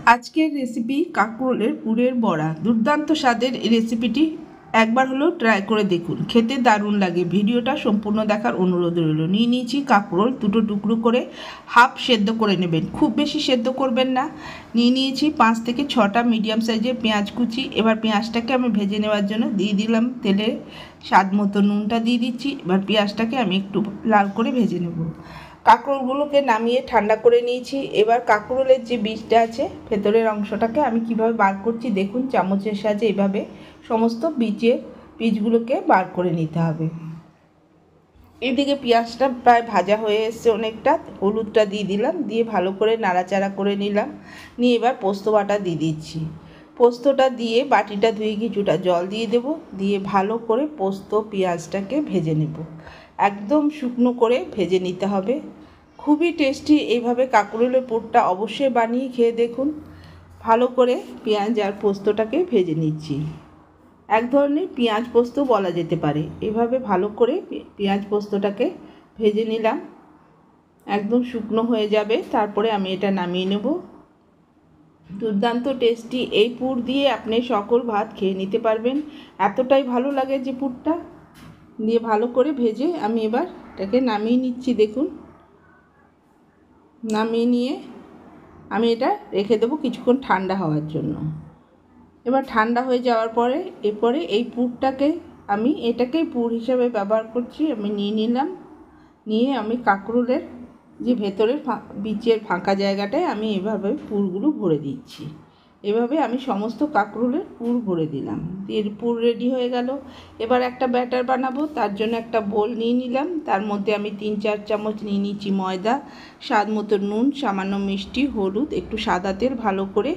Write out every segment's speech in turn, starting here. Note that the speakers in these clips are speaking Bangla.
আজকের রেসিপি কাঁকরোলের পুরের বড়া। দুর্দান্ত স্বাদের এই রেসিপিটি একবার হলেও ট্রাই করে দেখুন, খেতে দারুণ লাগে। ভিডিওটা সম্পূর্ণ দেখার অনুরোধ রইল। নিয়ে নিয়েছি কাঁকরোল, দুটো টুকরো করে হাফ সেদ্ধ করে নেবেন, খুব বেশি সেদ্ধ করবেন না। নিয়ে নিয়েছি 5 থেকে 6টা মিডিয়াম সাইজের পেঁয়াজ কুচি। এবার পেঁয়াজটাকে আমি ভেজে নেওয়ার জন্য দিয়ে দিলাম তেলে, স্বাদ মতো নুনটা দিয়ে দিচ্ছি। এবার পেঁয়াজটাকে আমি একটু লাল করে ভেজে নেব। কাঁকরোলগুলোকে নামিয়ে ঠান্ডা করে নিয়েছি। এবার কাঁকরোলের যে বীজটা আছে, ভেতরের অংশটাকে আমি কিভাবে বার করছি দেখুন। চামচের সাহায্যে এইভাবে সমস্ত বীজগুলোকে বার করে নিতে হবে। এদিকে পেঁয়াজটা প্রায় ভাজা হয়ে এসছে অনেকটা। হলুদটা দিয়ে দিলাম, দিয়ে ভালো করে নাড়াচাড়া করে নিলাম। নিয়ে এবার পোস্ত বাটা দিয়ে দিচ্ছি। পোস্তটা দিয়ে বাটিটা ধুয়ে কিছুটা জল দিয়ে দেব, দিয়ে ভালো করে পোস্ত পেঁয়াজটাকে ভেজে নেব। একদম শুকনো করে ভেজে নিতে হবে। খুবই টেস্টি। এইভাবে কাঁকরোলের পুরটা অবশ্যই বানিয়ে খেয়ে দেখুন। ভালো করে পেঁয়াজ আর পোস্তটাকে ভেজে নিচ্ছি। এক ধরনের পেঁয়াজ পোস্ত বলা যেতে পারে। এভাবে ভালো করে পেঁয়াজ পোস্তটাকে ভেজে নিলাম, একদম শুকনো হয়ে যাবে। তারপরে আমি এটা নামিয়ে নেব। দুর্দান্ত টেস্টি এই পুর দিয়ে আপনি সকল ভাত খেয়ে নিতে পারবেন, এতটাই ভালো লাগে যে পুরটা। দিয়ে ভালো করে ভেজে আমি এবার এটাকে নামিয়ে নিচ্ছি। দেখুন, নামিয়ে নিয়ে আমি এটা রেখে দেবো কিছুক্ষণ ঠান্ডা হওয়ার জন্য। এবার ঠান্ডা হয়ে যাওয়ার পরে এরপরে এই পুরটাকে আমি এটাকেই পুর হিসাবে ব্যবহার করছি। আমি নিয়ে নিলাম, নিয়ে আমি কাঁকরোলের যে ভেতরের বীজের ফাঁকা জায়গাটায় আমি এভাবে পুরগুলো ভরে দিচ্ছি। এভাবে আমি সমস্ত কাঁকরোলের পুর ভরে দিলাম। এর পুর রেডি হয়ে গেল। এবার একটা ব্যাটার বানাবো। তার জন্য একটা বোল নিয়ে নিলাম, তার মধ্যে আমি 3-4 চামচ নিয়ে নিচ্ছি ময়দা, স্বাদ মতো নুন, সামান্য মিষ্টি, হলুদ, একটু সাদা তেল ভালো করে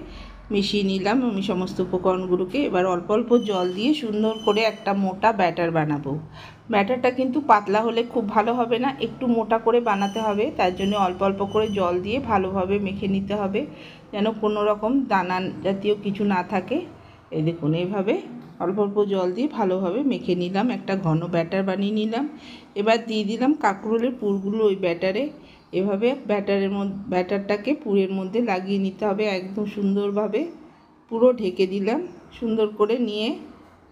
মিশিয়ে নিলাম আমি সমস্ত উপকরণগুলোকে। এবার অল্প অল্প জল দিয়ে সুন্দর করে একটা মোটা ব্যাটার বানাবো। ব্যাটারটা কিন্তু পাতলা হলে খুব ভালো হবে না, একটু মোটা করে বানাতে হবে। তার জন্য অল্প অল্প করে জল দিয়ে ভালোভাবে মেখে নিতে হবে, যেন কোনো রকম দানা জাতীয় কিছু না থাকে। এই দেখুন, এইভাবে অল্প অল্প জল দিয়ে ভালোভাবে মেখে নিলাম, একটা ঘন ব্যাটার বানিয়ে নিলাম। এবার দিয়ে দিলাম কাঁকরোলের পুরগুলো ওই ব্যাটারে। এভাবে ব্যাটারটাকে পুরের মধ্যে লাগিয়ে নিতে হবে একদম সুন্দরভাবে। পুরো ঢেকে দিলাম সুন্দর করে। নিয়ে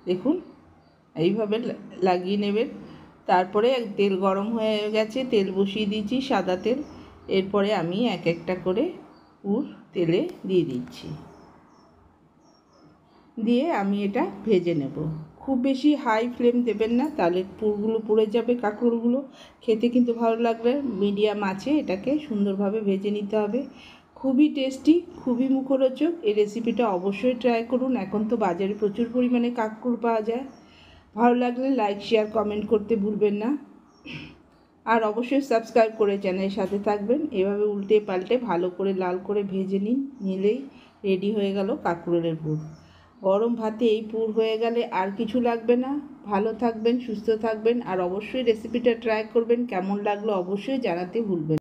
দেখুন এইভাবে লাগিয়ে নেবেন। তারপরে তেল গরম হয়ে গেছে, তেল বসিয়ে দিয়েছি, সাদা তেল। এরপরে আমি এক একটা করে পুর তেলে দিয়ে দিচ্ছি, দিয়ে আমি এটা ভেজে নেব। খুব বেশি হাই ফ্লেম দেবেন না, তাহলে পুরগুলো পুড়ে যাবে। কাঁকরোলগুলো খেতে কিন্তু ভালো লাগবে। মিডিয়াম আঁচে এটাকে সুন্দরভাবে ভেজে নিতে হবে। খুবই টেস্টি, খুবই মুখরোচক। এই রেসিপিটা অবশ্যই ট্রাই করুন। এখন তো বাজারে প্রচুর পরিমাণে কাঁকরোল পাওয়া যায়। ভালো লাগলে লাইক, শেয়ার, কমেন্ট করতে ভুলবেন না। আর অবশ্যই সাবস্ক্রাইব করে চ্যানেলের সাথে থাকবেন। এভাবে উল্টে পাল্টে ভালো করে লাল করে ভেজে নিলেই রেডি হয়ে গেল কাঁকরোলের পুর। গরম ভাতে এই পুর হয়ে গেলে আর কিছু লাগবে না। ভালো থাকবেন, সুস্থ থাকবেন, আর অবশ্যই রেসিপিটা ট্রাই করবেন। কেমন লাগলো অবশ্যই জানাতে ভুলবেন না।